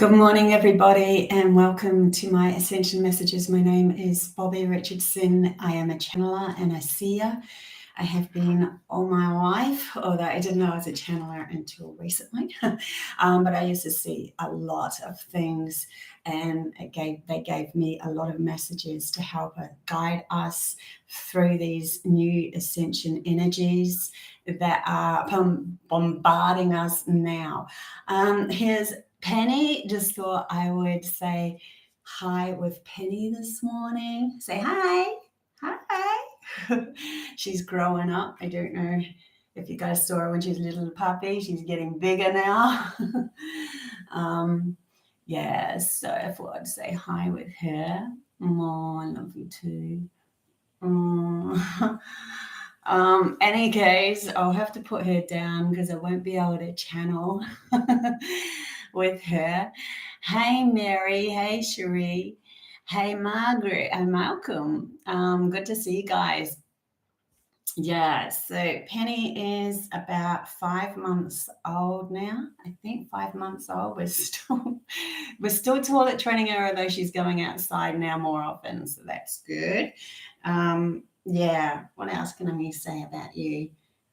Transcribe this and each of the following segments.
Good morning, everybody, and welcome to my Ascension Messages. My name is Bobbie Richardson. I am a channeler and a seer. I have been all my life, although I didn't know I was a channeler until recently. But I used to see a lot of things, and they gave me a lot of messages to help guide us through these new ascension energies that are bombarding us now. Here's Penny. Just thought I would say hi with Penny this morning. Say hi. Hi. She's growing up. I don't know if you guys saw her when she was a little puppy. She's getting bigger now. Yeah, so I thought I'd say hi with her. Oh, I love you too. Any case, I'll have to put her down because I won't be able to channel with her. Hey, Mary. Hey, Cherie. Hey, Margaret and Malcolm. Good to see you guys. Yeah, so Penny is about 5 months old now. I think 5 months old. We're still toilet training her, although she's going outside now more often, so that's good. Yeah, what else can I say about you?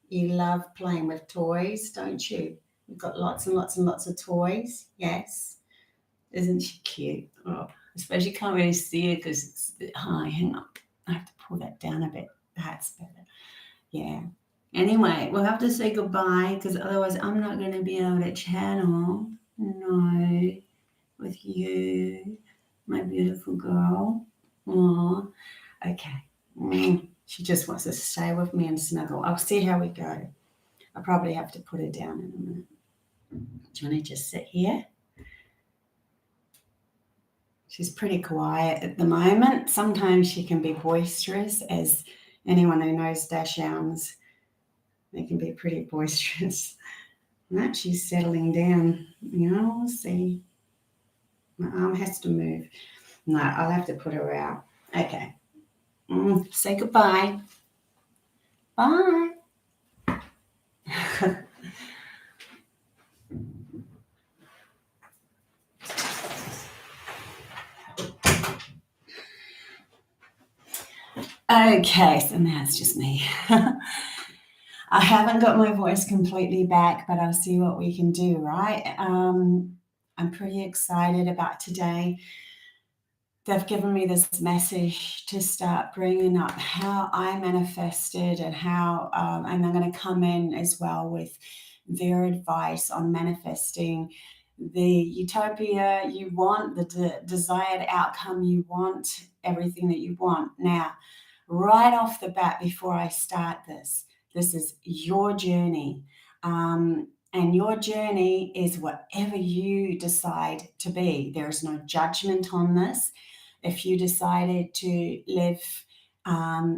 You love playing with toys, don't you? You've got lots and lots and lots of toys. Yes. Isn't she cute? Oh, I suppose you can't really see her because it's a bit high. Hang on. I have to pull that down a bit. That's better. Yeah. Anyway, we'll have to say goodbye because otherwise I'm not going to be able to channel. No. With you, my beautiful girl. Oh, okay. She just wants to stay with me and snuggle. I'll see how we go. I'll probably have to put her down in a minute. Do you want to just sit here? She's pretty quiet at the moment. Sometimes she can be boisterous, as anyone who knows Dachshunds, they can be pretty boisterous. No, she's settling down. We'll see. My arm has to move. No, I'll have to put her out. Okay. Say goodbye. Bye. Okay, so now it's just me. I haven't got my voice completely back, but I'll see what we can do, right? I'm pretty excited about today. They've given me this message to start bringing up how I manifested and how, and I'm going to come in as well with their advice on manifesting the utopia you want, the desired outcome you want, everything that you want. Now, right off the bat, before I start this is your journey. And your journey is whatever you decide to be. There is no judgment on this. If you decided to live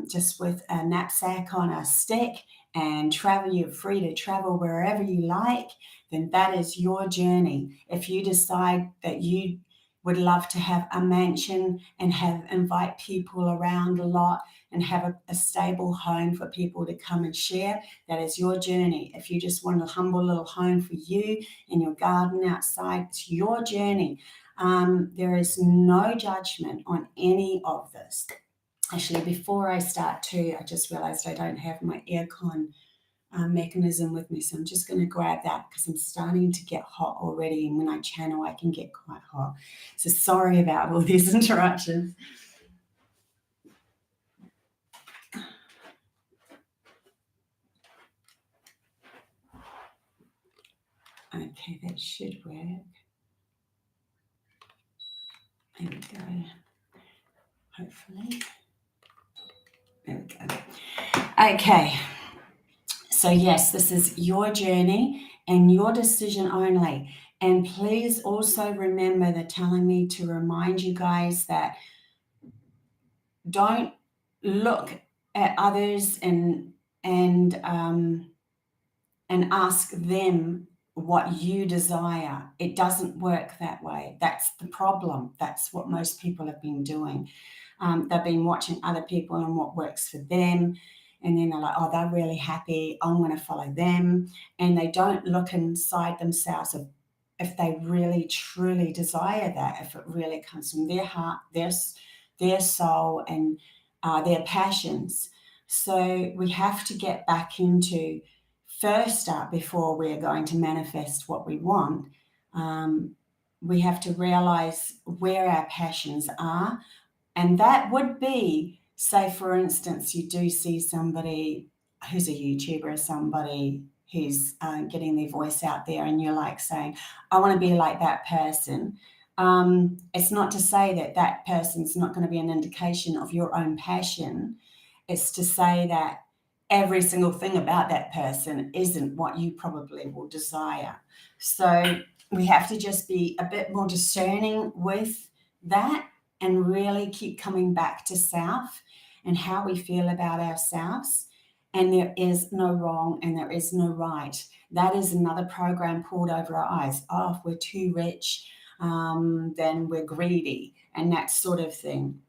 just with a knapsack on a stick and travel, you're free to travel wherever you like, then that is your journey. If you decide that you would love to have a mansion and invite people around a lot and have a stable home for people to come and share, that is your journey. If you just want a humble little home for you in your garden outside, it's your journey. There is no judgment on any of this. Actually, before I start too, I just realized I don't have my aircon mechanism with me, so I'm just going to grab that because I'm starting to get hot already, and when I channel I can get quite hot. So sorry about all these interruptions. Okay, that should work. There we go. Hopefully. There we go. Okay. So yes, this is your journey and your decision only. And please also remember they're telling me to remind you guys that don't look at others and ask them what you desire. It doesn't work that way. That's the problem. That's what most people have been doing. They've been watching other people and what works for them. And then they're like, oh, they're really happy. I'm going to follow them. And they don't look inside themselves if they really truly desire that, if it really comes from their heart, their soul, and their passions. So we have to get back into, first up, before we're going to manifest what we want, we have to realize where our passions are. And that would be, say, for instance, you do see somebody who's a YouTuber, somebody who's getting their voice out there, and you're like saying, I want to be like that person. It's not to say that that person's not going to be an indication of your own passion. It's to say that every single thing about that person isn't what you probably will desire. So we have to just be a bit more discerning with that, and really keep coming back to self and how we feel about ourselves. And there is no wrong and there is no right. That is another program pulled over our eyes. Oh, if we're too rich, then we're greedy, and that sort of thing.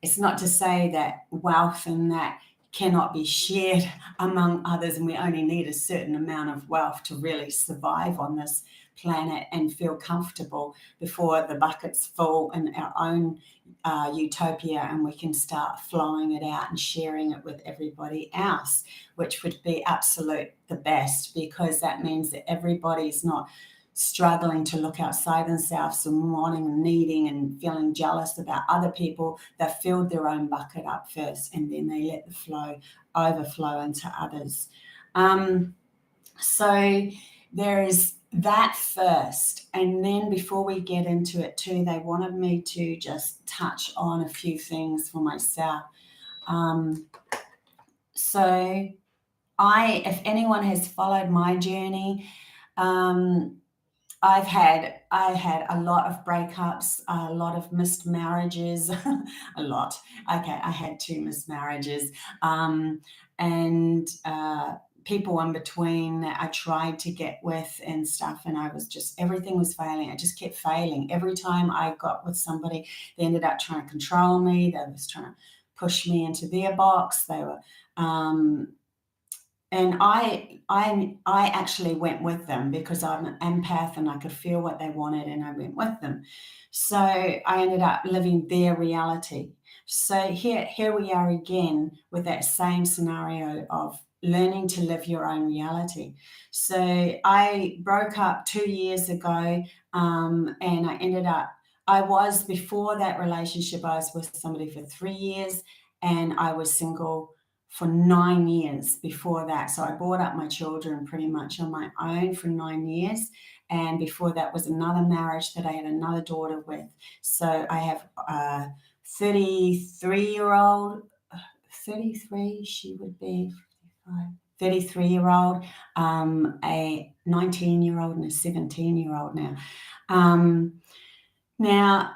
It's not to say that wealth and that cannot be shared among others, and we only need a certain amount of wealth to really survive on this planet and feel comfortable before the bucket's full in our own utopia, and we can start flowing it out and sharing it with everybody else, which would be absolute the best, because that means that everybody's not struggling to look outside themselves and wanting and needing and feeling jealous about other people. They've filled their own bucket up first, and then they let the flow overflow into others. So there is that first. And then before we get into it too, they wanted me to just touch on a few things for myself. So if anyone has followed my journey, I had a lot of breakups, a lot of missed marriages, a lot. Okay, I had 2 missed marriages, and people in between that I tried to get with and stuff, and I was just, everything was failing. I just kept failing. Every time I got with somebody, they ended up trying to control me. They was trying to push me into their box. They were, and I actually went with them because I'm an empath and I could feel what they wanted, and I went with them. So I ended up living their reality. So here we are again with that same scenario of learning to live your own reality. So I broke up 2 years ago, and before that relationship, I was with somebody for 3 years, and I was single for 9 years before that. So I brought up my children pretty much on my own for 9 years. And before that was another marriage that I had another daughter with. So I have a 33-year-old, 33, she would be 33-year-old, a 19-year-old, and a 17-year-old now. Now,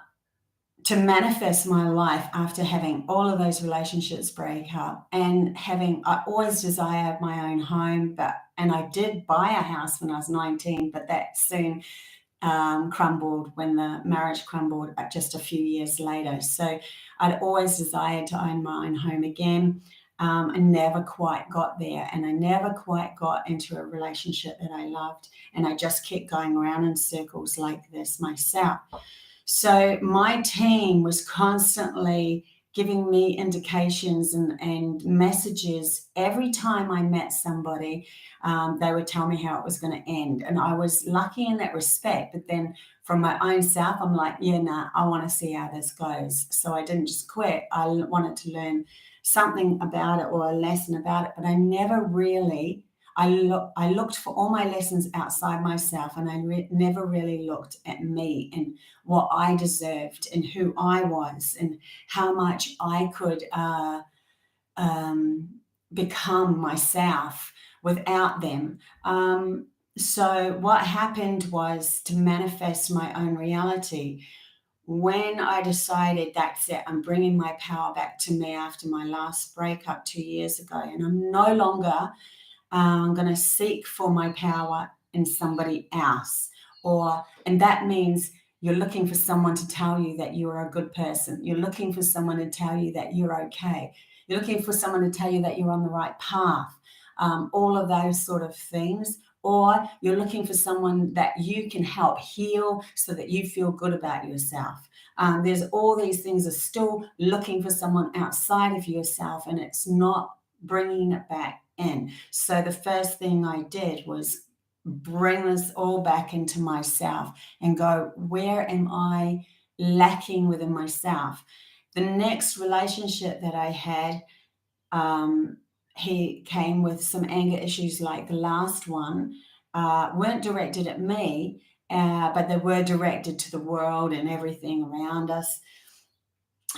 to manifest my life after having all of those relationships break up, and I always desired my own home, and I did buy a house when I was 19, but that soon crumbled when the marriage crumbled just a few years later. So I'd always desired to own my own home again. I never quite got there, and I never quite got into a relationship that I loved, and I just kept going around in circles like this myself. So my team was constantly giving me indications and messages. Every time I met somebody, they would tell me how it was going to end. And I was lucky in that respect. But then from my own self, I'm like, I want to see how this goes. So I didn't just quit. I wanted to learn something about it, or a lesson about it. But I never really... I looked for all my lessons outside myself, and I never really looked at me and what I deserved and who I was and how much I could become myself without them. So what happened was, to manifest my own reality, when I decided that's it, I'm bringing my power back to me after my last breakup 2 years ago, and I'm no longer I'm going to seek for my power in somebody else. And that means you're looking for someone to tell you that you're a good person. You're looking for someone to tell you that you're okay. You're looking for someone to tell you that you're on the right path. All of those sort of things or you're looking for someone that you can help heal so that you feel good about yourself. There's all these things are still looking for someone outside of yourself, and it's not bringing it back in. So the first thing I did was bring this all back into myself and go, where am I lacking within myself? The next relationship that I had, he came with some anger issues like the last one, weren't directed at me, but they were directed to the world and everything around us.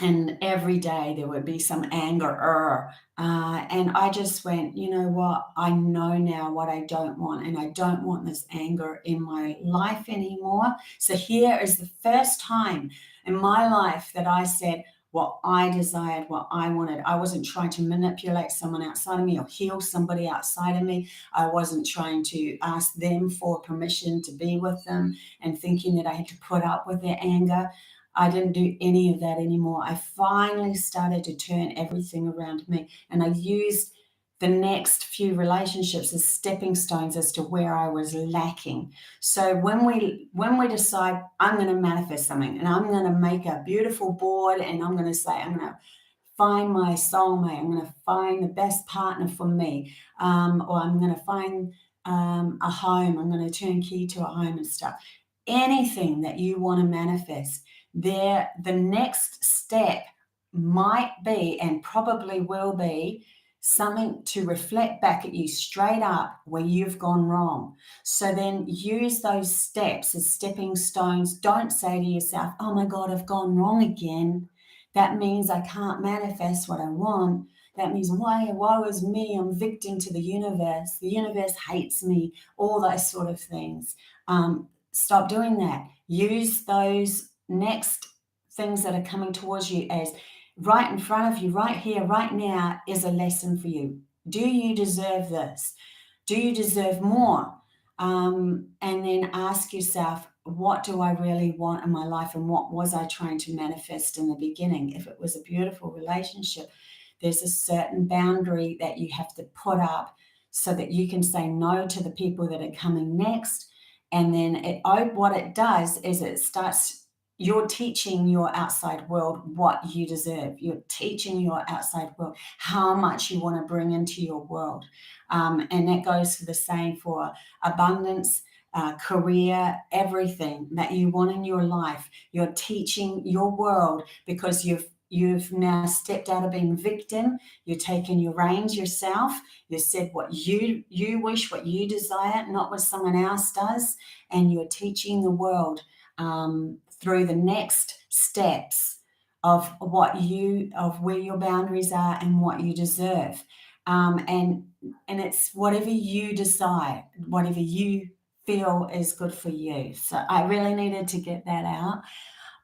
And every day there would be some anger. And I just went, you know what? I know now what I don't want, and I don't want this anger in my life anymore. So here is the first time in my life that I said what I desired, what I wanted. I wasn't trying to manipulate someone outside of me or heal somebody outside of me. I wasn't trying to ask them for permission to be with them and thinking that I had to put up with their anger. I didn't do any of that anymore. I finally started to turn everything around me, and I used the next few relationships as stepping stones as to where I was lacking. So when we decide I'm going to manifest something, and I'm going to make a beautiful board, and I'm going to say I'm going to find my soulmate, I'm going to find the best partner for me, or I'm going to find a home, I'm going to turn key to a home and stuff. Anything that you want to manifest, the next step might be, and probably will be, something to reflect back at you straight up where you've gone wrong. So then use those steps as stepping stones. Don't say to yourself, oh my God, I've gone wrong again. That means I can't manifest what I want. That means woe is me, I'm victim to the universe hates me, all those sort of things. Stop doing that. Use those next things that are coming towards you as right in front of you, right here, right now, is a lesson for you. Do you deserve this? Do you deserve more? And then ask yourself, what do I really want in my life, and what was I trying to manifest in the beginning? If it was a beautiful relationship, there's a certain boundary that you have to put up so that you can say no to the people that are coming next. And then what it does is it starts, you're teaching your outside world what you deserve. You're teaching your outside world how much you want to bring into your world. And that goes for the same for abundance, career, everything that you want in your life. You're teaching your world because you've now stepped out of being victim. You're taking your reins yourself. You said what you wish, what you desire, not what someone else does. And you're teaching the world through the next steps of where your boundaries are and what you deserve. And it's whatever you decide, whatever you feel is good for you. So I really needed to get that out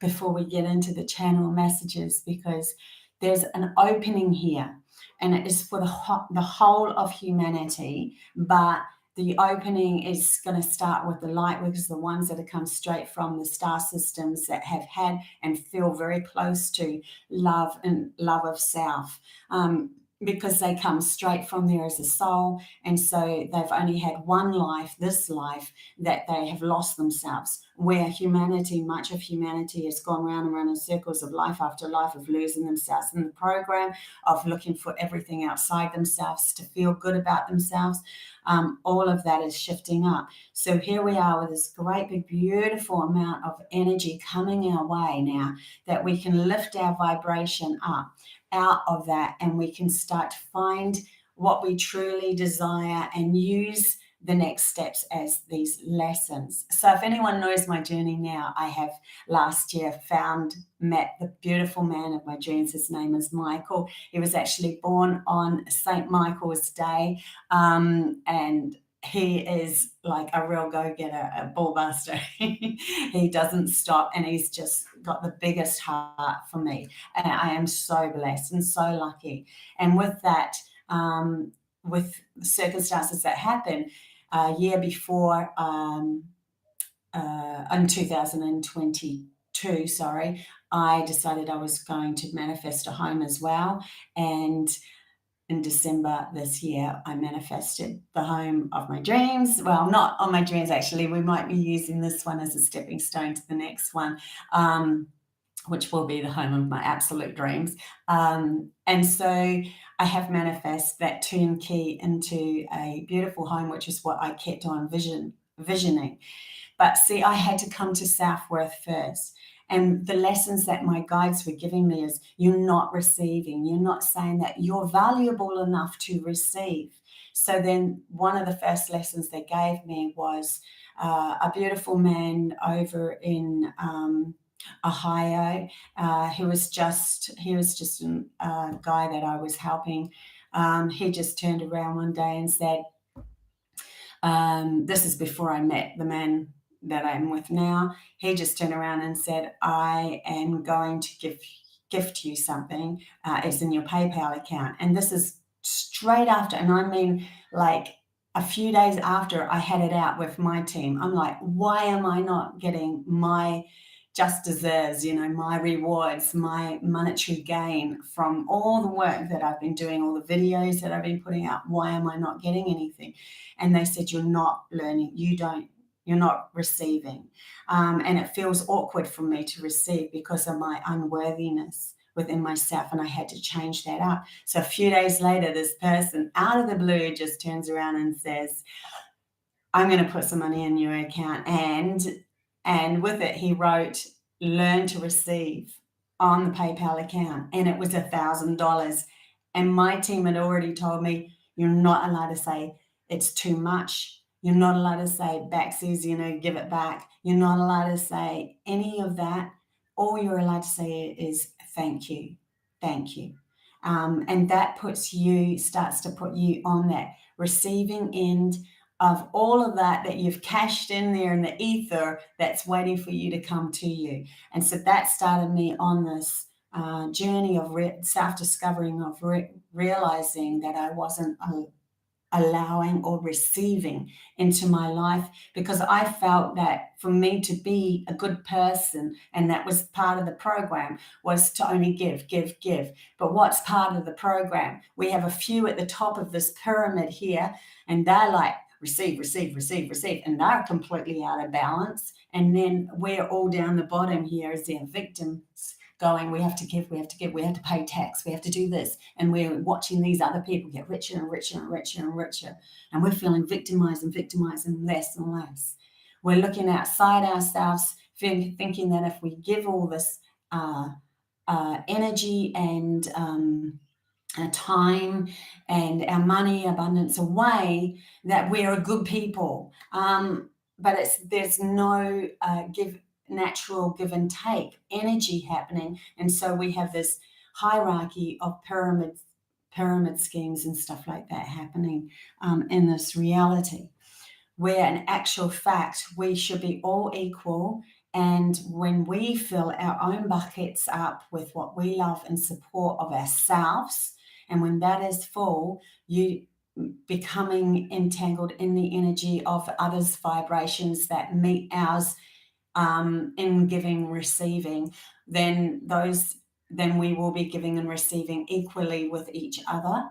before we get into the channel messages, because there's an opening here, and it is for the whole of humanity, but the opening is going to start with the light workers, the ones that have come straight from the star systems that have had and feel very close to love and love of self. Because they come straight from there as a soul, and so they've only had one life, this life, that they have lost themselves, where much of humanity has gone round and round in circles of life after life of losing themselves in the program, of looking for everything outside themselves to feel good about themselves. All of that is shifting up. So here we are with this great big beautiful amount of energy coming our way now, that we can lift our vibration up out of that, and we can start to find what we truly desire and use the next steps as these lessons. So if anyone knows my journey now, I have last year met the beautiful man of my dreams. His name is Michael. He was actually born on St. Michael's Day, and he is like a real go-getter, a ball buster. He doesn't stop, and he's just got the biggest heart for me. And I am so blessed and so lucky. And with that, with the circumstances that happened a year before, in 2022, I decided I was going to manifest a home as well. And in December this year, I manifested the home of my dreams. Well, not on my dreams, actually. We might be using this one as a stepping stone to the next one, which will be the home of my absolute dreams. And so I have manifested that turnkey into a beautiful home, which is what I kept on visioning. But see, I had to come to self-worth first. And the lessons that my guides were giving me is you're not receiving. You're not saying that you're valuable enough to receive. So then one of the first lessons they gave me was a beautiful man over in Ohio. He was just a guy that I was helping. He just turned around one day and said, this is before I met the man that I'm with now. He just turned around and said, I am going to gift you something. It's in your PayPal account. And this is straight after, and I mean like a few days after I had it out with my team. I'm like, why am I not getting my just deserves, my rewards, my monetary gain from all the work that I've been doing, all the videos that I've been putting out? Why am I not getting anything? And they said, you're not learning. You're not receiving. And it feels awkward for me to receive because of my unworthiness within myself. And I had to change that up. So a few days later, this person out of the blue just turns around and says, I'm going to put some money in your account. And with it, he wrote, learn to receive on the PayPal account. And it was $1,000. And my team had already told me, you're not allowed to say it's too much. You're not allowed to say backsies, give it back. You're not allowed to say any of that. All you're allowed to say is thank you. Thank you. And that starts to put you on that receiving end of all of that you've cashed in there in the ether that's waiting for you to come to you. And so that started me on this journey of self-discovering, of realizing that I wasn't allowing or receiving into my life, because I felt that for me to be a good person, and that was part of the program, was to only give. But what's part of the program? We have a few at the top of this pyramid here, and they're like, receive, and they're completely out of balance. And then we're all down the bottom here as their victims, going, we have to give, we have to pay tax, we have to do this. And we're watching these other people get richer and richer and richer and richer. And we're feeling victimized and less and less. We're looking outside ourselves, thinking that if we give all this energy and time and our money abundance away, that we're a good people. But there's no natural give and take energy happening. And so we have this hierarchy of pyramid schemes and stuff like that happening in this reality, where in actual fact we should be all equal. And when we fill our own buckets up with what we love and support of ourselves, and when that is full, you becoming entangled in the energy of others' vibrations that meet ours in giving, receiving, then we will be giving and receiving equally with each other.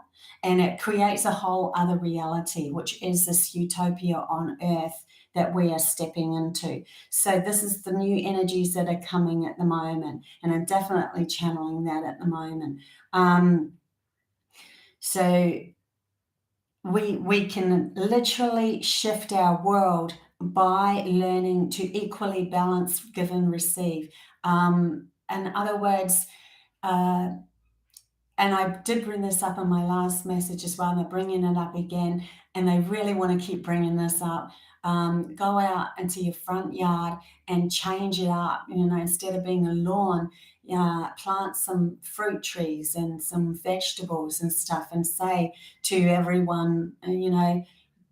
And it creates a whole other reality, which is this utopia on earth that we are stepping into. So this is the new energies that are coming at the moment, and I'm definitely channeling that at the moment. So we can literally shift our world by learning to equally balance, give and receive. In other words, and I did bring this up in my last message as well, and they're bringing it up again, and they really want to keep bringing this up. Go out into your front yard and change it up. Instead of being a lawn, plant some fruit trees and some vegetables and stuff, and say to everyone,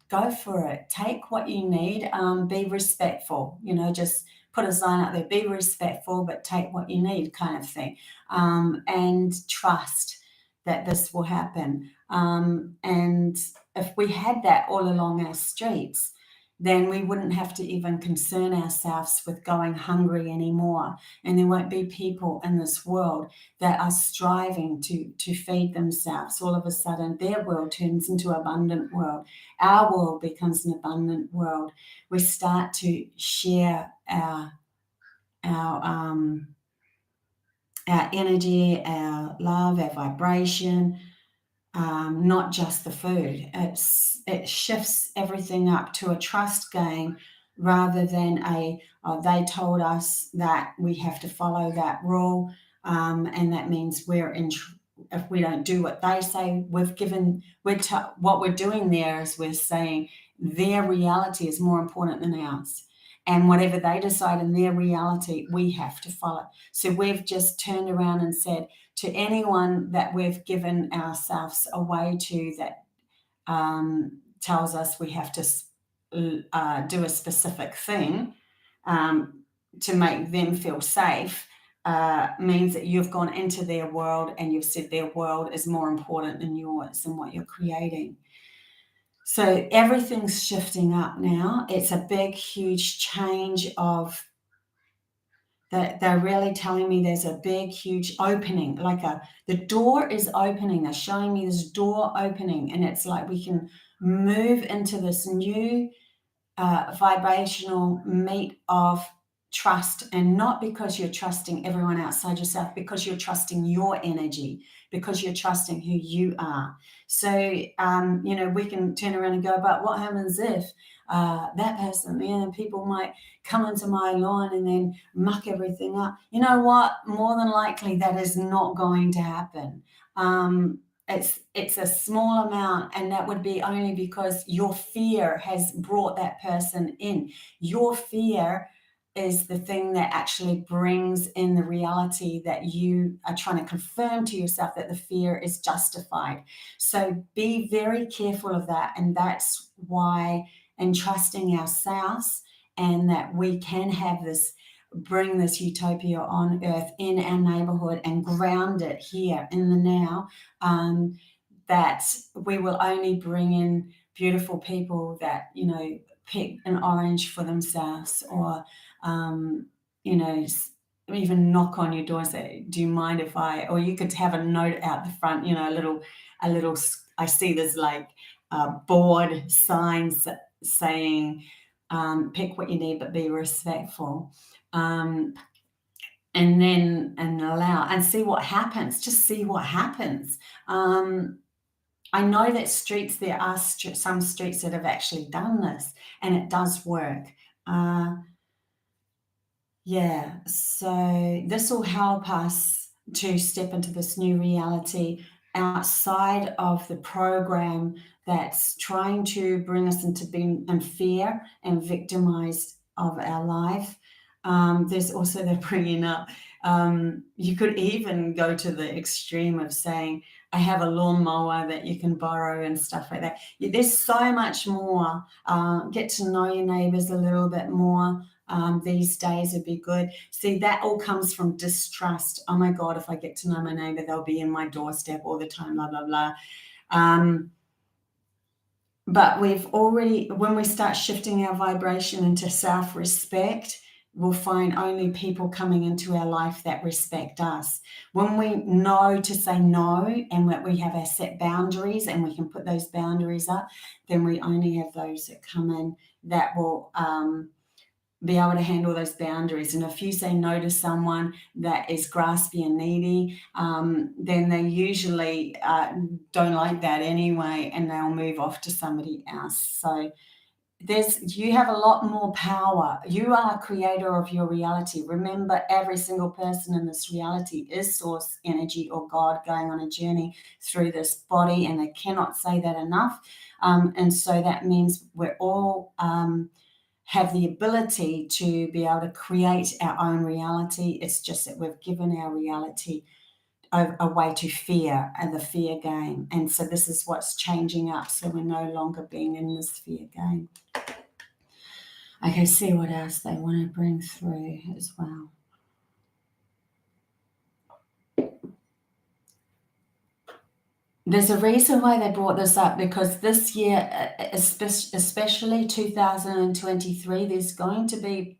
go for it. Take what you need. Be respectful. Just put a sign out there, be respectful, but take what you need, kind of thing. And trust that this will happen. And if we had that all along our streets, then we wouldn't have to even concern ourselves with going hungry anymore. And there won't be people in this world that are striving to feed themselves. All of a sudden, their world turns into an abundant world. Our world becomes an abundant world. We start to share our energy, our love, our vibration, not just the food. It shifts everything up to a trust game rather than they told us that we have to follow that rule, and that means if we don't do what they say, what we're doing there is we're saying their reality is more important than ours. And whatever they decide in their reality, we have to follow. So we've just turned around and said to anyone that we've given ourselves away to that tells us we have to do a specific thing to make them feel safe, means that you've gone into their world and you've said their world is more important than yours and what you're creating. So everything's shifting up now. It's a big, huge change of that. They're really telling me there's a big, huge opening, the door is opening. They're showing me this door opening, and it's like we can move into this new vibrational meet of trust, and not because you're trusting everyone outside yourself, because you're trusting your energy, because you're trusting who you are. So, we can turn around and go, but what happens if that person, people might come into my lawn and then muck everything up? You know what? More than likely that is not going to happen. It's a small amount, and that would be only because your fear has brought that person in. Your fear is the thing that actually brings in the reality that you are trying to confirm to yourself that the fear is justified. So be very careful of that. And that's why, in trusting ourselves and that we can have bring this utopia on earth in our neighborhood and ground it here in the now, that we will only bring in beautiful people that, pick an orange for themselves, or, even knock on your door and say, do you mind if or you could have a note out the front, a little, I see there's board signs saying, pick what you need, but be respectful. And allow and see what happens. Just see what happens. I know that there are some streets that have actually done this, and it does work. So this will help us to step into this new reality outside of the program that's trying to bring us into being in fear and victimized of our life. There's also the bringing up, you could even go to the extreme of saying, I have a lawnmower that you can borrow and stuff like that. There's so much more. Get to know your neighbors a little bit more. These days would be good. See, that all comes from distrust. Oh my God, if I get to know my neighbor, they'll be in my doorstep all the time, blah, blah, blah. But when we start shifting our vibration into self-respect, we'll find only people coming into our life that respect us. When we know to say no, and that we have our set boundaries and we can put those boundaries up, then we only have those that come in that will be able to handle those boundaries. And if you say no to someone that is graspy and needy, then they usually don't like that anyway, and they'll move off to somebody else. So you have a lot more power. You are a creator of your reality. Remember, every single person in this reality is source energy or God going on a journey through this body, and they cannot say that enough. And so that means we're all have the ability to be able to create our own reality. It's just that we've given our reality away to fear and the fear game. And so this is what's changing up. So we're no longer being in this fear game. Okay, see what else they want to bring through as well. There's a reason why they brought this up, because this year, especially 2023, there's going to be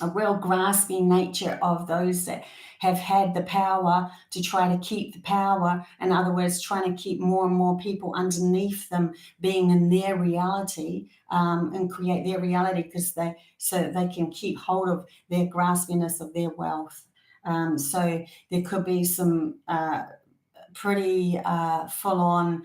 a real grasping nature of those that have had the power to try to keep the power. In other words, trying to keep more and more people underneath them being in their reality, and create their reality, so that they can keep hold of their graspiness of their wealth. So there could be some pretty full-on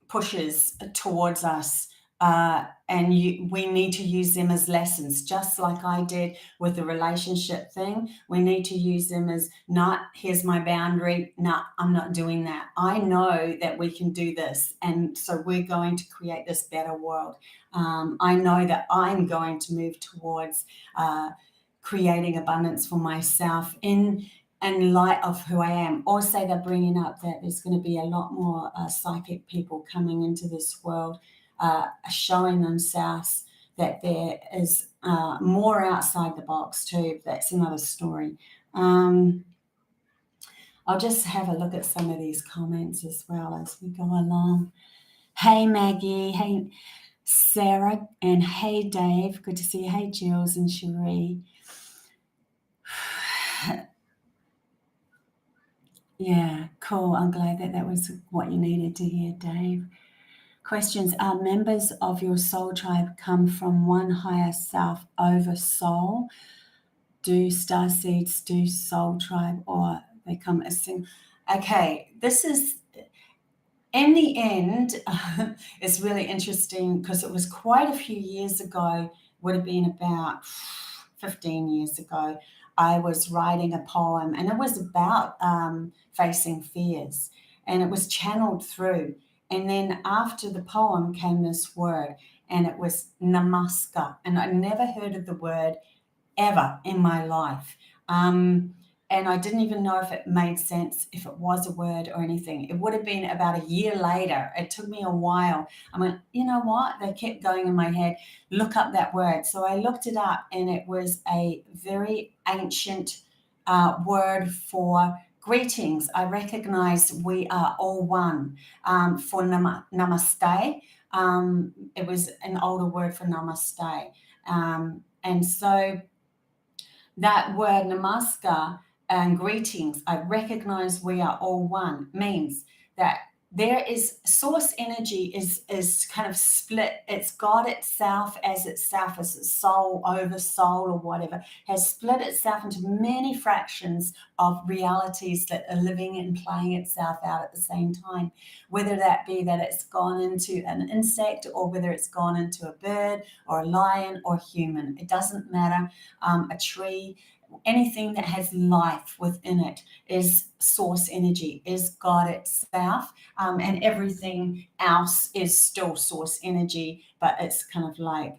pushes towards us, and we need to use them as lessons, just like I did with the relationship thing. We need to use them as, not, here's my boundary, no, I'm not doing that. I know that we can do this, and so we're going to create this better world. I know that I'm going to move towards creating abundance for myself in light of who I am. Also, they're bringing up that there's going to be a lot more psychic people coming into this world, showing themselves that there is more outside the box too. That's another story. I'll just have a look at some of these comments as well as we go along. Hey, Maggie. Hey, Sarah. And hey, Dave. Good to see you. Hey, Jules and Cherie. Yeah, cool. I'm glad that was what you needed to hear, Dave. Questions. Are members of your soul tribe come from one higher self over soul? Do starseeds do soul tribe, or they come as single? Okay, this is, in the end, it's really interesting because it was quite a few years ago, would have been about 15 years ago. I was writing a poem, and it was about facing fears, and it was channeled through. And then after the poem came this word, and it was namaskar. And I never heard of the word ever in my life. And I didn't even know if it made sense, if it was a word or anything. It would have been about a year later. It took me a while. I went, you know what? They kept going in my head, look up that word. So I looked it up, and it was a very ancient word for greetings. I recognize we are all one. For namaste, it was an older word for namaste. And so that word namaskar and greetings, I recognize we are all one, means that there is source energy is kind of split. It's God itself as its soul over soul or whatever, has split itself into many fractions of realities that are living and playing itself out at the same time, whether that be that it's gone into an insect, or whether it's gone into a bird or a lion or human. It doesn't matter. A tree, anything that has life within it is source energy, is God itself, and everything else is still source energy, but it's kind of like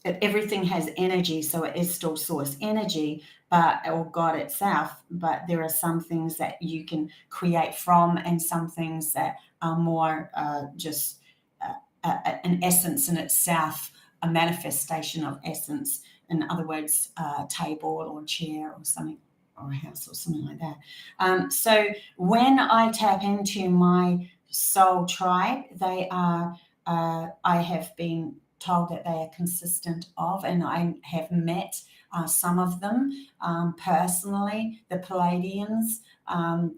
everything has energy, so it is still source energy, or God itself. But there are some things that you can create from, and some things that are more just an essence in itself, a manifestation of essence. In other words, a table or a chair or something, or a house or something like that. So when I tap into my soul tribe, they are, I have been told that they are consistent of, and I have met some of them personally, the Pleiadians,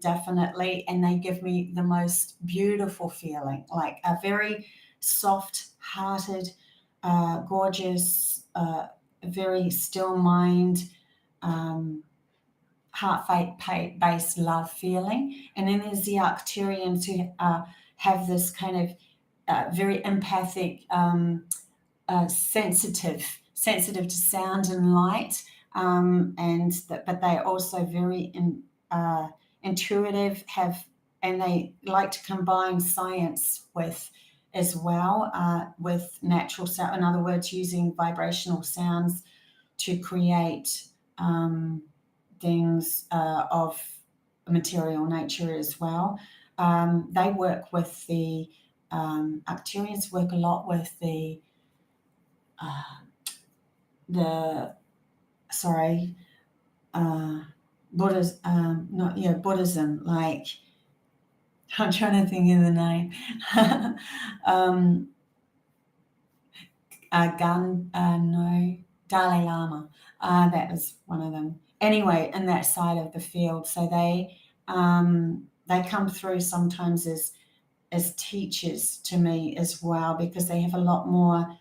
definitely, and they give me the most beautiful feeling, like a very soft-hearted, gorgeous, very still mind, heart-based love feeling. And then there's the Arcturians, who have this kind of very empathic, sensitive to sound and light, but they're also very intuitive, and they like to combine science with as well, with natural sound. In other words, using vibrational sounds to create things of material nature as well. They work with the Arcturians, work a lot with the Buddhism, like, I'm trying to think of the name. No, Dalai Lama. That was one of them. Anyway, in that side of the field, so they come through sometimes as teachers to me as well, because they have a lot more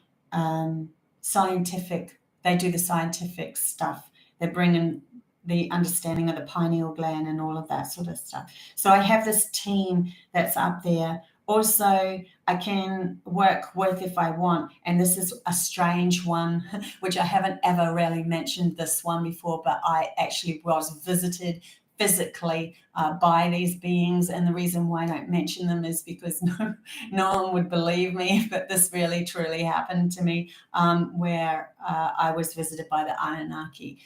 scientific. They do the scientific stuff. They bring in the understanding of the pineal gland and all of that sort of stuff. So I have this team that's up there. Also, I can work with if I want, and this is a strange one, which I haven't ever really mentioned this one before, but I actually was visited physically by these beings, and the reason why I don't mention them is because no one would believe me, but this really truly happened to me, where I was visited by the Anunnaki.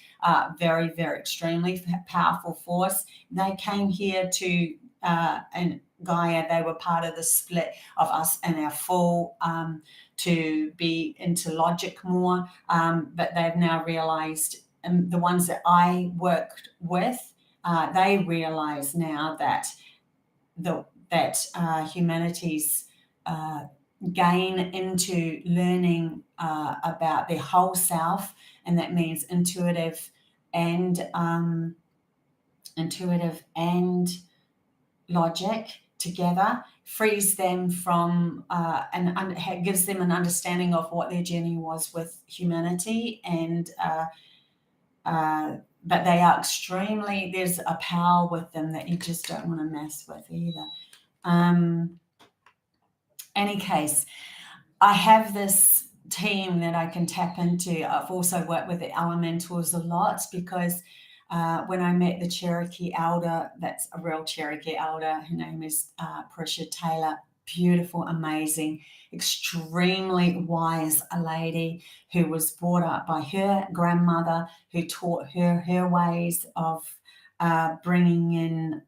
Very, very extremely powerful force. They came here to and Gaia, they were part of the split of us and our fall to be into logic more, but they've now realized, the ones that I worked with, they realize now that humanity's gain into learning about their whole self, and that means intuitive and logic together, frees them from and gives them an understanding of what their journey was with humanity, and but they are extremely, there's a power with them that you just don't want to mess with either. Any case, I have this team that I can tap into. I've also worked with the elementals a lot, because when I met the Cherokee elder, that's a real Cherokee elder, her name is Prisha Taylor, beautiful, amazing, extremely wise a lady who was brought up by her grandmother, who taught her ways of bringing in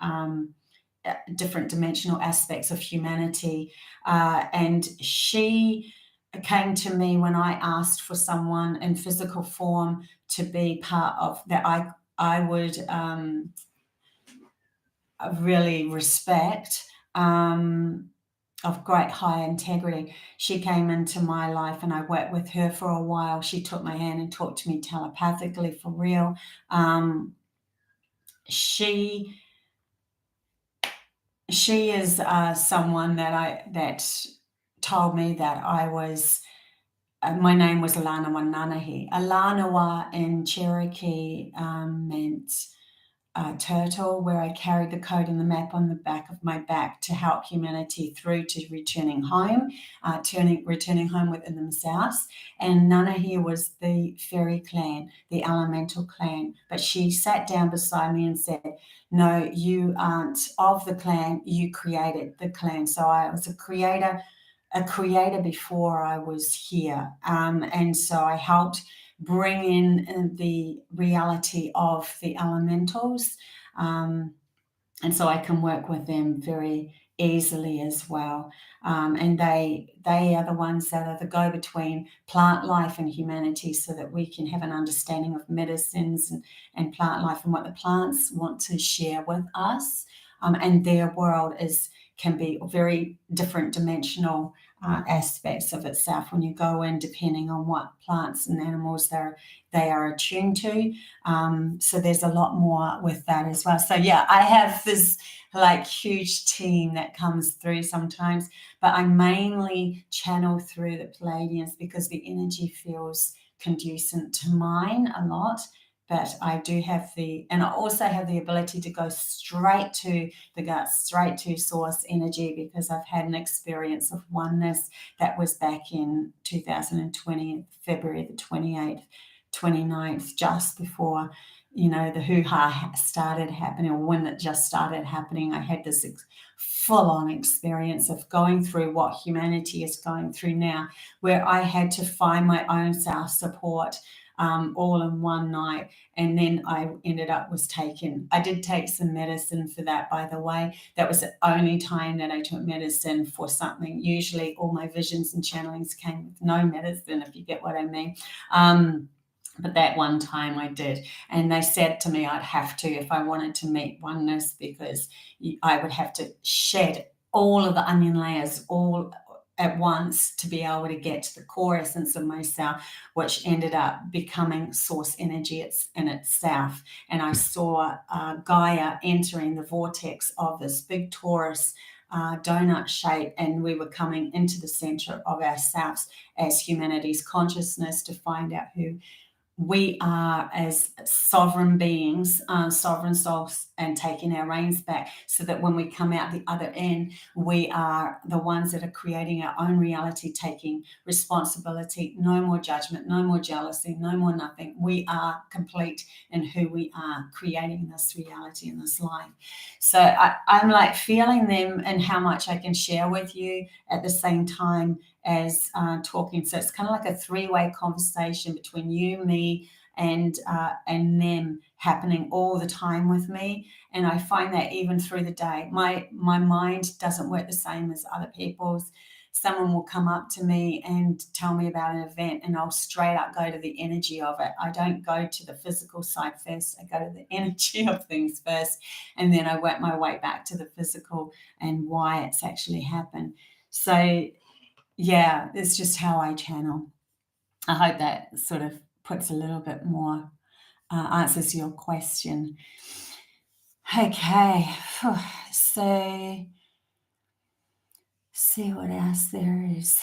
different dimensional aspects of humanity. And she came to me when I asked for someone in physical form to be part of that I would really respect, of great high integrity. She came into my life and I worked with her for a while. She took my hand and talked to me telepathically for real. She is someone that told me that I was, my name was Alanawa Nanahi. Alanawa in Cherokee meant turtle, where I carried the code and the map on the back of my back to help humanity through to returning home, returning home within themselves. And Nanahi was the fairy clan, the elemental clan. But she sat down beside me and said, no, you aren't of the clan, you created the clan. So I was a creator before I was here. And so I helped bring in the reality of the elementals. And so I can work with them very easily as well. And they are the ones that are the go-between plant life and humanity, so that we can have an understanding of medicines and plant life and what the plants want to share with us. And their world can be very different dimensional aspects of itself when you go in, depending on what plants and animals they are attuned to. So there's a lot more with that as well. So yeah, I have this like huge team that comes through sometimes, but I mainly channel through the Pleiadians because the energy feels conducive to mine a lot. But I do have and I also have the ability to go straight to the gut, straight to source energy, because I've had an experience of oneness that was back in 2020, February the 28th, 29th, just before, the hoo-ha started happening, or when it just started happening. I had this full-on experience of going through what humanity is going through now, where I had to find my own self-support, all in one night. And then I I did take some medicine for that, by the way. That was the only time that I took medicine for something. Usually all my visions and channelings came with no medicine, if you get what I mean. But that one time I did. And they said to me I'd have to, if I wanted to meet oneness, because I would have to shed all of the onion layers all at once to be able to get to the core essence of myself, which ended up becoming source energy in itself. And I saw Gaia entering the vortex of this big Taurus donut shape, and we were coming into the center of ourselves as humanity's consciousness to find out who we are as sovereign beings, sovereign souls, and taking our reins back, so that when we come out the other end, we are the ones that are creating our own reality, taking responsibility. No more judgment, no more jealousy, no more nothing. We are complete in who we are, creating this reality in this life. So I'm like feeling them and how much I can share with you at the same time as talking. So it's kind of like a three-way conversation between you, me, and them, happening all the time with me. And I find that even through the day, my mind doesn't work the same as other people's. Someone will come up to me and tell me about an event, and I'll straight up go to the energy of it. I don't go to the physical side first. I go to the energy of things first, and then I work my way back to the physical and why it's actually happened. So yeah, it's just how I channel. I hope that sort of puts a little bit more, answers your question. Okay, so see what else there is.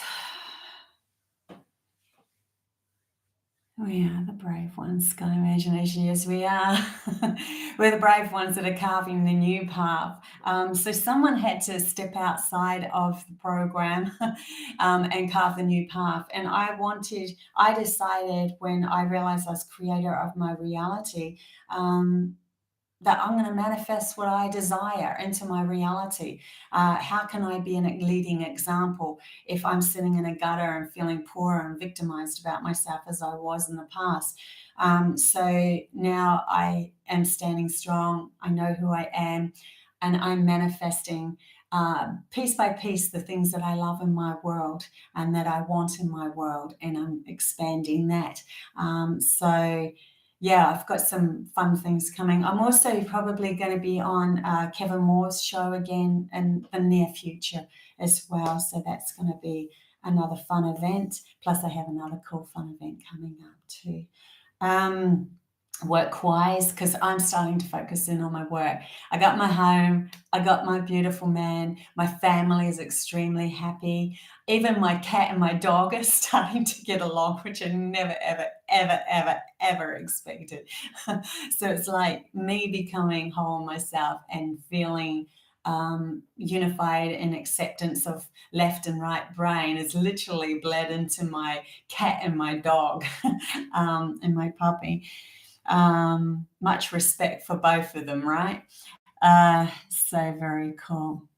We are the brave ones, got imagination. Yes, we are. We're the brave ones that are carving the new path. So someone had to step outside of the program and carve the new path. And I decided when I realized I was creator of my reality, that I'm going to manifest what I desire into my reality. How can I be a leading example if I'm sitting in a gutter and feeling poor and victimized about myself as I was in the past? So now I am standing strong. I know who I am, and I'm manifesting piece by piece the things that I love in my world and that I want in my world, and I'm expanding that. So yeah, I've got some fun things coming. I'm also probably going to be on Kevin Moore's show again in the near future as well. So that's going to be another fun event. Plus, I have another cool fun event coming up too. Work-wise, because I'm starting to focus in on my work. I got my home, I got my beautiful man, my family is extremely happy. Even my cat and my dog are starting to get along, which I never, ever, ever, ever, ever expected. So it's like me becoming whole myself and feeling unified in acceptance of left and right brain is literally bled into my cat and my dog and my puppy. Much respect for both of them, right? So very cool.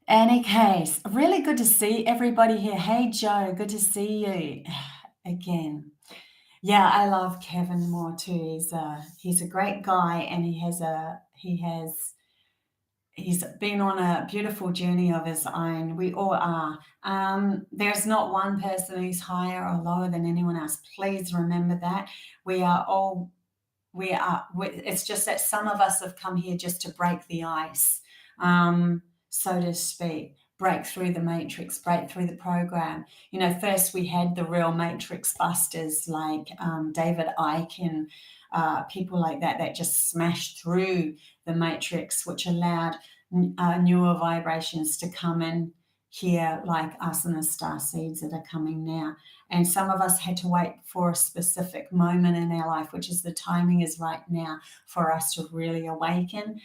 Any case, really good to see everybody here. Hey Joe, good to see you again. Yeah, I love Kevin Moore too. He's a great guy, and he's been on a beautiful journey of his own. We all are. There's not one person who's higher or lower than anyone else. Please remember that. We are all, it's just that some of us have come here just to break the ice, so to speak, break through the matrix, break through the program. You know, first we had the real matrix busters like David Icke and people like that just smashed through the matrix, which allowed newer vibrations to come in here, like us and the star seeds that are coming now. And some of us had to wait for a specific moment in our life, which is the timing is right now for us to really awaken,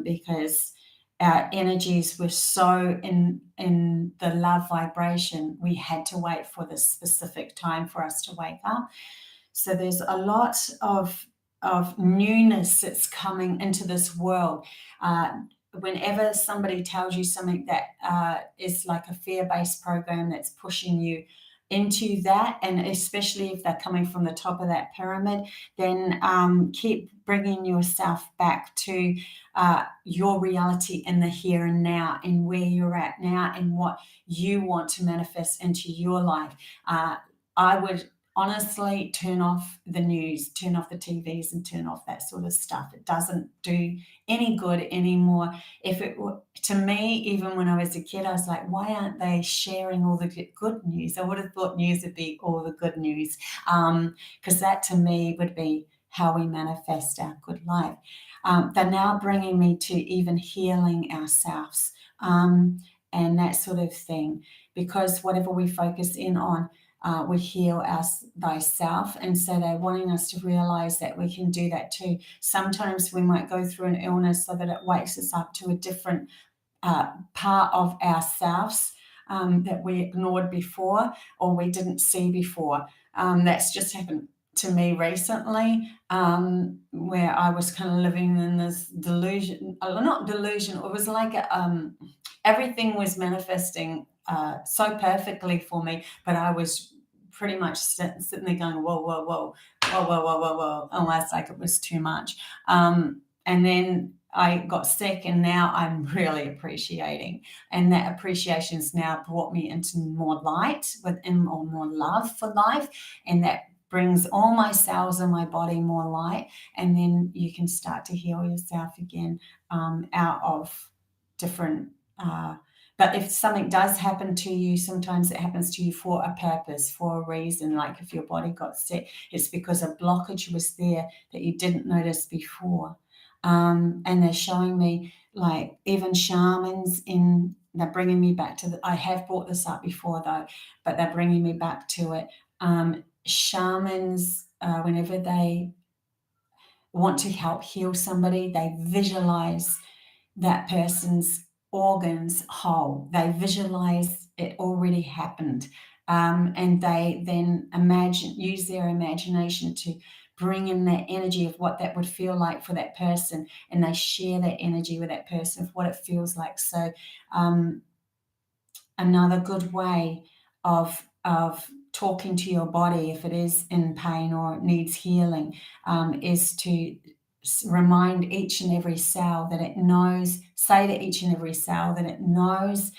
because our energies were so in the love vibration. We had to wait for this specific time for us to wake up. So there's a lot of newness that's coming into this world. Whenever somebody tells you something that is like a fear-based program that's pushing you into that, and especially if they're coming from the top of that pyramid, then keep bringing yourself back to your reality in the here and now, and where you're at now, and what you want to manifest into your life. honestly, turn off the news, turn off the TVs, and turn off that sort of stuff. It doesn't do any good anymore. If it were, to me, even when I was a kid, I was like, why aren't they sharing all the good news? I would have thought news would be all the good news, because that to me would be how we manifest our good life. They're now bringing me to even healing ourselves, and that sort of thing, because whatever we focus in on, we heal thyself. And so they're wanting us to realize that we can do that too. Sometimes we might go through an illness so that it wakes us up to a different part of ourselves that we ignored before or we didn't see before. That's just happened to me recently, where I was kind of living in this delusion, not delusion, it was like everything was manifesting so perfectly for me, but I was pretty much sitting there going, whoa, whoa, whoa, whoa, whoa, whoa, whoa, whoa, almost like it was too much. And then I got sick, and now I'm really appreciating. And that appreciation's now brought me into more light within, or more love for life. And that brings all my cells in my body more light. And then you can start to heal yourself again out of different but if something does happen to you, sometimes it happens to you for a purpose, for a reason. Like if your body got sick, it's because a blockage was there that you didn't notice before. And they're showing me, like, even shamans they're bringing me back to I have brought this up before though, but they're bringing me back to it. Shamans, whenever they want to help heal somebody, they visualize that person's organs whole. They visualize it already happened. And they then use their imagination to bring in that energy of what that would feel like for that person. And they share that energy with that person of what it feels like. So another good way of talking to your body, if it is in pain or it needs healing, is to remind each and every cell that it knows, say to each and every cell that it knows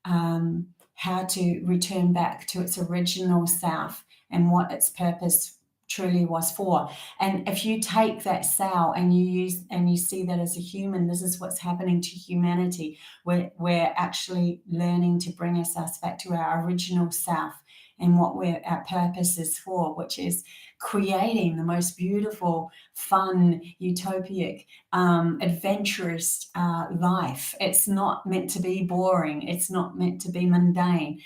how to return back to its original self and what its purpose truly was for. And if you take that cell and you see that as a human, this is what's happening to humanity. We're actually learning to bring ourselves back to our original self and what our purpose is for, which is creating the most beautiful, fun, utopic, adventurous life. It's not meant to be boring. It's not meant to be mundane.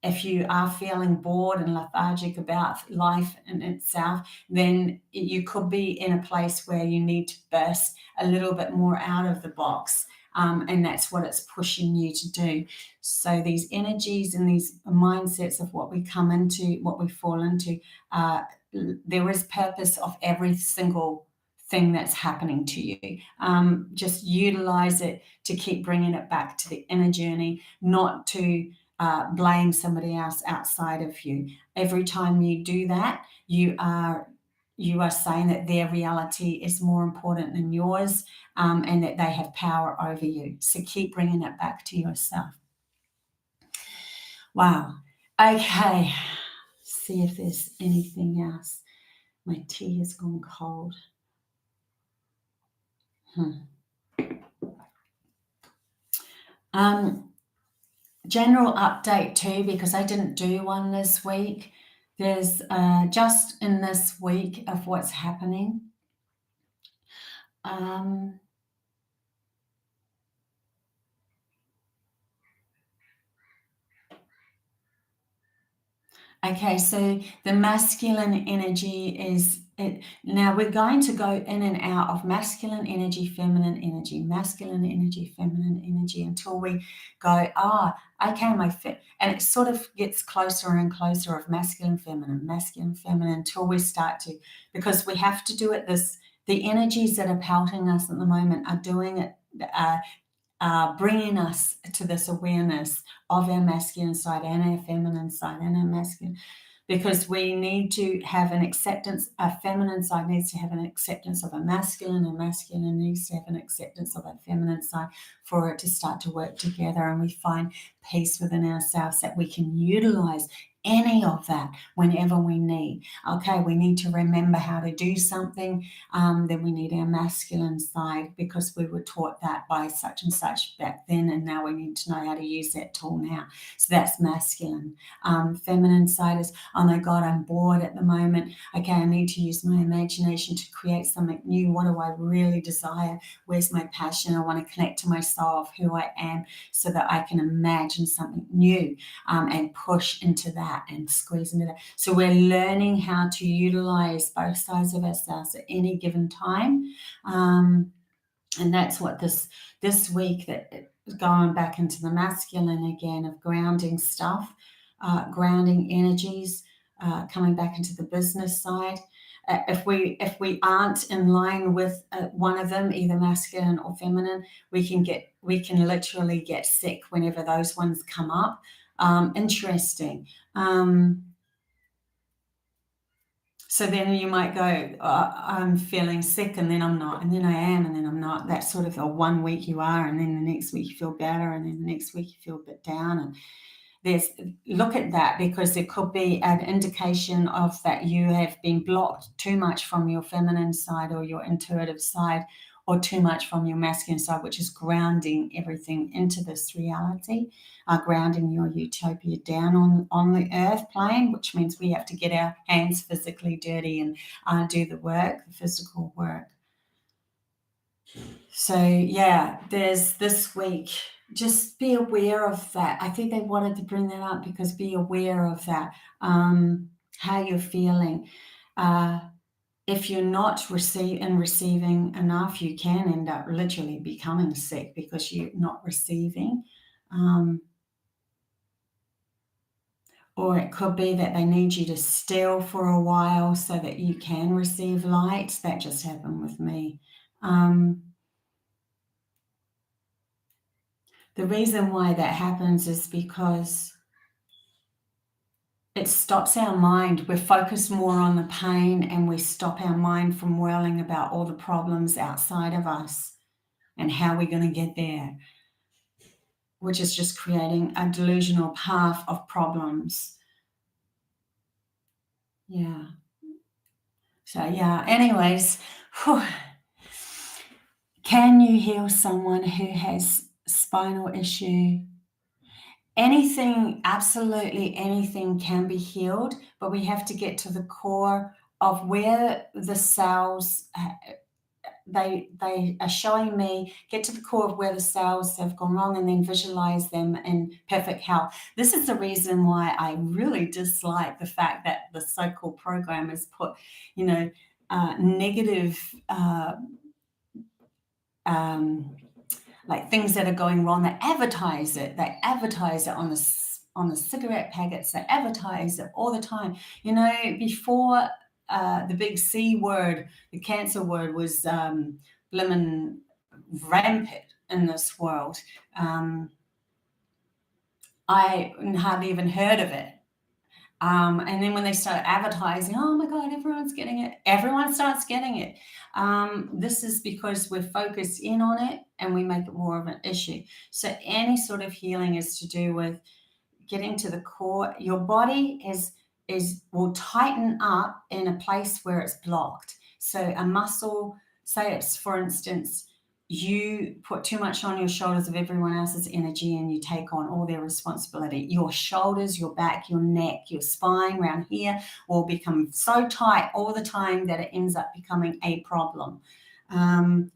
If you are feeling bored and lethargic about life in itself, then you could be in a place where you need to burst a little bit more out of the box. And that's what it's pushing you to do. So these energies and these mindsets of what we come into, what we fall into, there is purpose of every single thing that's happening to you. Just utilize it to keep bringing it back to the inner journey, not to blame somebody else outside of you. Every time you do that, you are saying that their reality is more important than yours, and that they have power over you. So keep bringing it back to yourself. Wow. Okay. See if there's anything else. My tea has gone cold. General update too, because I didn't do one this week. There's just in this week of what's happening. Okay, so the masculine energy is it. Now we're going to go in and out of masculine energy, feminine energy, masculine energy, feminine energy, until we go, okay, and it sort of gets closer and closer of masculine, feminine, until we start to, because we have to do it the energies that are pelting us at the moment are doing it, bringing us to this awareness of our masculine side and our feminine side and our masculine, because we need to have an acceptance. A feminine side needs to have an acceptance of a masculine, and masculine needs to have an acceptance of a feminine side for it to start to work together, and we find peace within ourselves that we can utilize any of that whenever we need. Okay, we need to remember how to do something, then we need our masculine side because we were taught that by such and such back then, and now we need to know how to use that tool now. So that's masculine. Feminine side is, oh my God, I'm bored at the moment. Okay, I need to use my imagination to create something new. What do I really desire? Where's my passion? I want to connect to my soul of who I am so that I can imagine something new, and push into that and squeeze into that. So we're learning how to utilize both sides of ourselves at any given time. And that's what this week, that going back into the masculine again, of grounding stuff, grounding energies, coming back into the business side. If we aren't in line with one of them, either masculine or feminine, we can literally get sick whenever those ones come up. Interesting. So then you might go, I'm feeling sick, and then I'm not, and then I am, and then I'm not. That's sort of a 1 week you are, and then the next week you feel better, and then the next week you feel a bit down. And look at that, because it could be an indication of that you have been blocked too much from your feminine side or your intuitive side, or too much from your masculine side, which is grounding everything into this reality, grounding your utopia down on the earth plane, which means we have to get our hands physically dirty and do the work, the physical work. So yeah, there's this week, just be aware of that. I think they wanted to bring that up because be aware of that, how you're feeling. If you're not receiving enough, you can end up literally becoming sick because you're not receiving. Or it could be that they need you to still for a while so that you can receive light. That just happened with me. The reason why that happens is because it stops our mind. We're focused more on the pain, and we stop our mind from whirling about all the problems outside of us and how we're going to get there, which is just creating a delusional path of problems. Yeah. So yeah, anyways, can you heal someone who has spinal issue? Anything, absolutely anything can be healed, but we have to get to the core of where the cells, they are showing me, get to the core of where the cells have gone wrong, and then visualize them in perfect health. This is the reason why I really dislike the fact that the so-called program has put, negative like things that are going wrong. They advertise it on the cigarette packets. They advertise it all the time. Before the big C word, the cancer word, was blimmin' rampant in this world. I hardly even heard of it. And then when they start advertising, oh my God, everyone's getting it. Everyone starts getting it. This is because we're focused in on it and we make it more of an issue. So any sort of healing is to do with getting to the core. Your body will tighten up in a place where it's blocked. So a muscle, say it's, for instance, you put too much on your shoulders of everyone else's energy and you take on all their responsibility. Your shoulders, your back, your neck, your spine around here will become so tight all the time that it ends up becoming a problem. Some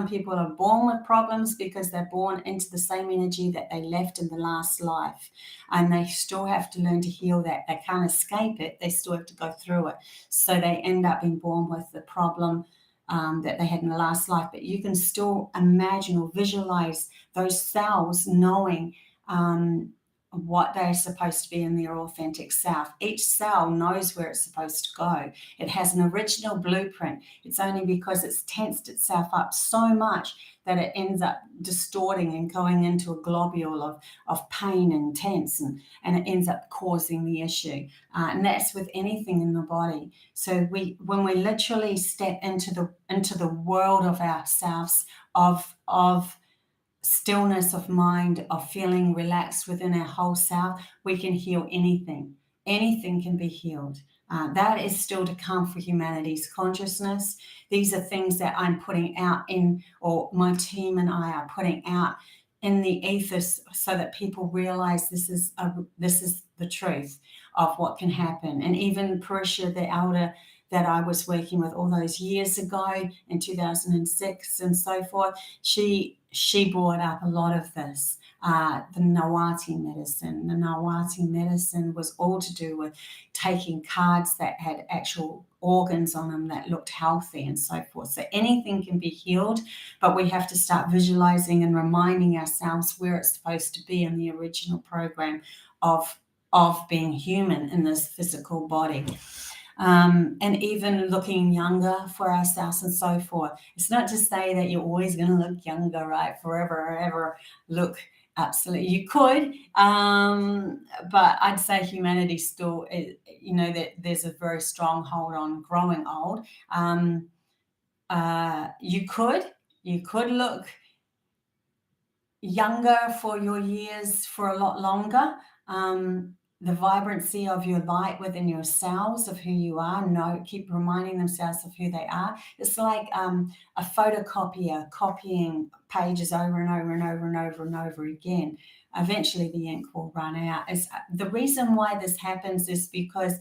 people are born with problems because they're born into the same energy that they left in the last life, and they still have to learn to heal that. They can't escape it. They still have to go through it. So they end up being born with the problem that they had in the last life. But you can still imagine or visualize those cells knowing what they're supposed to be in their authentic self. Each cell knows where it's supposed to go. It has an original blueprint. It's only because it's tensed itself up so much that it ends up distorting and going into a globule of pain and tense, and it ends up causing the issue. And that's with anything in the body. So when we literally step into the world of ourselves, of stillness of mind, of feeling relaxed within our whole self, we can heal anything. anything can be healed. That is still to come for humanity's consciousness. These are things that I'm putting out in, or my team and I are putting out in the ethos, so that people realize this is the truth of what can happen. And even Parisha, the elder that I was working with all those years ago in 2006 and so forth, she brought up a lot of this. The Nawati medicine. The Nawati medicine was all to do with taking cards that had actual organs on them that looked healthy and so forth. So anything can be healed, but we have to start visualizing and reminding ourselves where it's supposed to be in the original program of being human in this physical body. And even looking younger for ourselves and so forth. It's not to say that you're always going to look younger, right? Forever or ever look. Absolutely, you could, but I'd say humanity still, that there's a very strong hold on growing old. You could look younger for your years for a lot longer. The vibrancy of your light within yourselves, of who you are, keep reminding themselves of who they are. It's like a photocopier copying pages over and over and over and over and over again. Eventually the ink will run out. The reason why this happens is because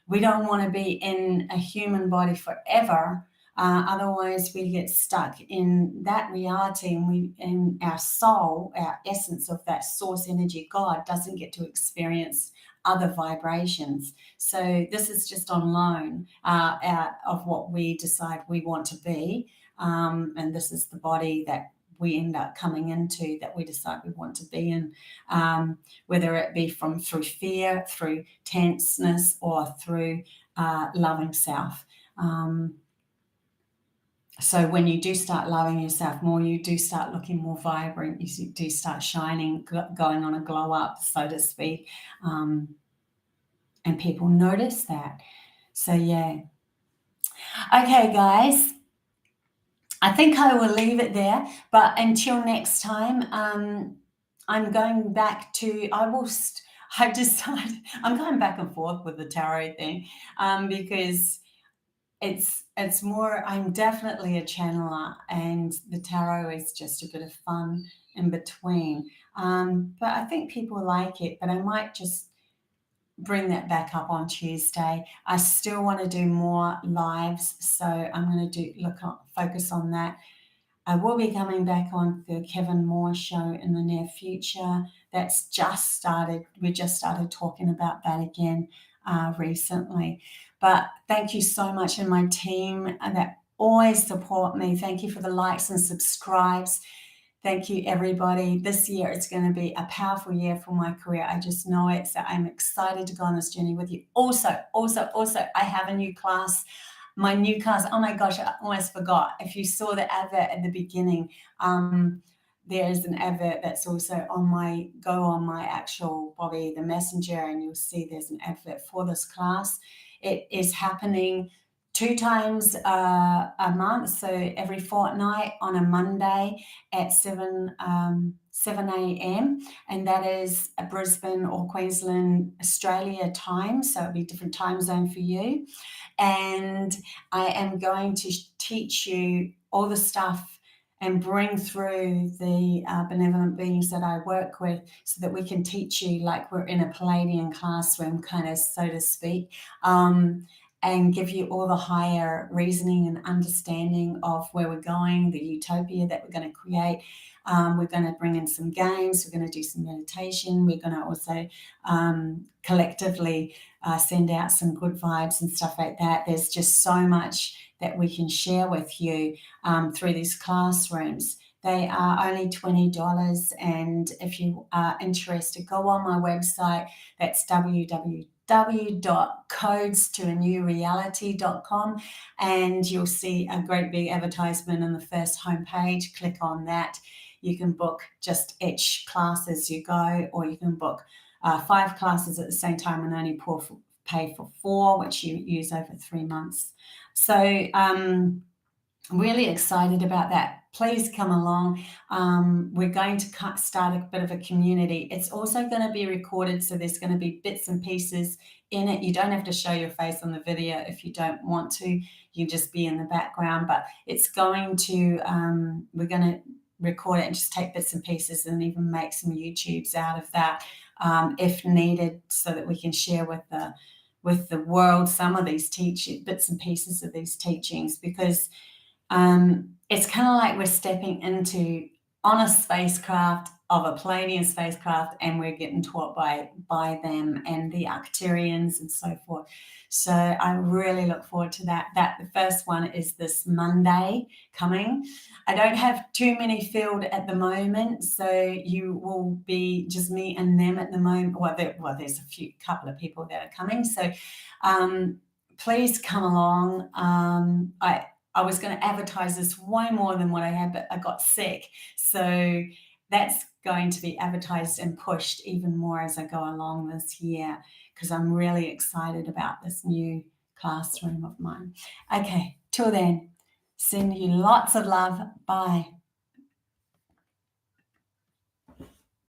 we don't want to be in a human body forever. Otherwise, we get stuck in that reality, and our soul, our essence of that source energy, God, doesn't get to experience other vibrations. So this is just on loan out of what we decide we want to be. And this is the body that we end up coming into, that we decide we want to be in, whether it be through fear, through tenseness, or through loving self. So when you do start loving yourself more, you do start looking more vibrant, you do start shining, going on a glow up, so to speak. And people notice that. So yeah. Okay, guys. I think I will leave it there. But until next time, I'm going back to, I've decided, I'm going back and forth with the tarot thing, because it's more, I'm definitely a channeler, and the tarot is just a bit of fun in between. But I think people like it, but I might just bring that back up on Tuesday. I still want to do more lives, so I'm going to focus on that. I will be coming back on the Kevin Moore show in the near future. That's just started. We just started talking about that again recently. But thank you so much, and my team that always support me. Thank you for the likes and subscribes. Thank you, everybody. This year, it's going to be a powerful year for my career. I just know it. So I'm excited to go on this journey with you. Also, I have a new class. My new class, oh my gosh, I almost forgot. If you saw the advert at the beginning, there's an advert that's also go on my actual Bobbie, the messenger, and you'll see there's an advert for this class. It is happening 2 times a month, so every fortnight on a Monday at 7 a.m. and that is a Brisbane or Queensland, Australia time, so it'll be a different time zone for you. And I am going to teach you all the stuff and bring through the benevolent beings that I work with, so that we can teach you like we're in a Pleiadian classroom, kind of, so to speak, and give you all the higher reasoning and understanding of where we're going, the utopia that we're going to create. We're going to bring in some games. We're going to do some meditation. We're going to also collectively send out some good vibes and stuff like that. There's just so much that we can share with you through these classrooms. They are only $20, and if you are interested, go on my website. That's www.codestoanewreality.com, and you'll see a great big advertisement on the first homepage. Click on that. You can book just each class as you go, or you can book 5 classes at the same time and only pay for 4, which you use over 3 months. So really excited about that. Please come along. We're going to start a bit of a community. It's also going to be recorded, so there's going to be bits and pieces in it. You don't have to show your face on the video if you don't want to. You just be in the background, but it's going to, we're going to record it and just take bits and pieces and even make some YouTubes out of that if needed, so that we can share with the world some of these bits and pieces of these teachings, because it's kind of like we're stepping on a spacecraft of a Pleiadian spacecraft, and we're getting taught by them and the Arcturians and so forth. So I really look forward to that. The first one is this Monday coming. I don't have too many filled at the moment, so you will be just me and them at the moment. Well, there's a couple of people that are coming, so please come along. I was going to advertise this way more than what I had, but I got sick. So that's going to be advertised and pushed even more as I go along this year, because I'm really excited about this new classroom of mine. Okay, till then, send you lots of love. Bye.